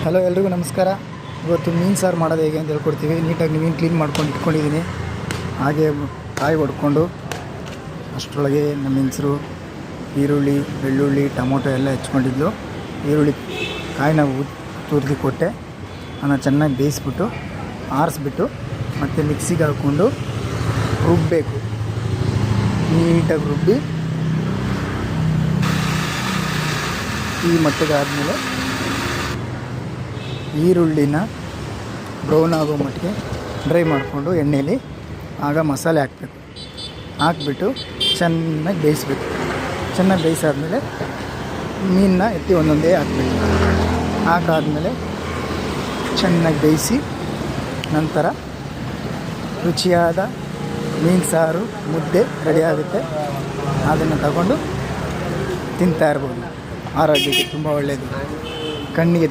Hello ಎಲ್ರಿಗೂ ನಮಸ್ಕಾರ. ಇವತ್ತು ಮೀನು ಸಾರು ಮಾಡೋದು ಹೇಗೆ ಅಂತ ಹೇಳ್ಕೊಡ್ತೀವಿ. ನೀಟಾಗಿ ಮೀನು ಕ್ಲೀನ್ ಮಾಡ್ಕೊಂಡು ಇಟ್ಕೊಂಡಿದ್ದೀನಿ. ಹಾಗೆ ಕಾಯಿ ಹೊಡ್ಕೊಂಡು ಅಷ್ಟರೊಳಗೆ ನಮ್ಮ ಹೆಂಗಸರು ಈರುಳ್ಳಿ, ಬೆಳ್ಳುಳ್ಳಿ, ಟೊಮೊಟೊ ಎಲ್ಲ ಹೆಚ್ಕೊಂಡಿದ್ಲು. ಈರುಳ್ಳಿ ಕಾಯಿನ ತುರಿದು ಕೊಟ್ಟೆ. ಅದನ್ನು ಚೆನ್ನಾಗಿ ಬೇಯಿಸ್ಬಿಟ್ಟು ಆರಿಸ್ಬಿಟ್ಟು ಮತ್ತು ಮಿಕ್ಸಿಗೆ ಹಾಕ್ಕೊಂಡು ರುಬ್ಬಬೇಕು. ನೀಟಾಗಿ ರುಬ್ಬಿ ಈ ಮಟ್ಟಿಗೆ ಆದಮೇಲೆ ಈರುಳ್ಳಿನ ಬ್ರೌನ್ ಆಗೋ ಮಟ್ಟಿಗೆ ಡ್ರೈ ಮಾಡಿಕೊಂಡು ಎಣ್ಣೆಯಲ್ಲಿ ಆಗ ಮಸಾಲೆ ಹಾಕಬೇಕು. ಹಾಕ್ಬಿಟ್ಟು ಚೆನ್ನಾಗಿ ಬೇಯಿಸ್ಬೇಕು. ಚೆನ್ನಾಗಿ ಬೇಯಿಸಾದ್ಮೇಲೆ ಮೀನನ್ನ ಎತ್ತಿ ಒಂದೊಂದೇ ಹಾಕಬೇಕು. ಹಾಕಾದ್ಮೇಲೆ ಚೆನ್ನಾಗಿ ಬೇಯಿಸಿ ನಂತರ ರುಚಿಯಾದ ಮೀನು ಸಾರು ಮುದ್ದೆ ರೆಡಿ ಆಗುತ್ತೆ. ಅದನ್ನು ತಗೊಂಡು ತಿಂತಾ ಇರ್ಬೋದು. ಆರೋಗ್ಯಕ್ಕೆ ತುಂಬ ಒಳ್ಳೆಯದು. ಕಣ್ಣಿಗೆ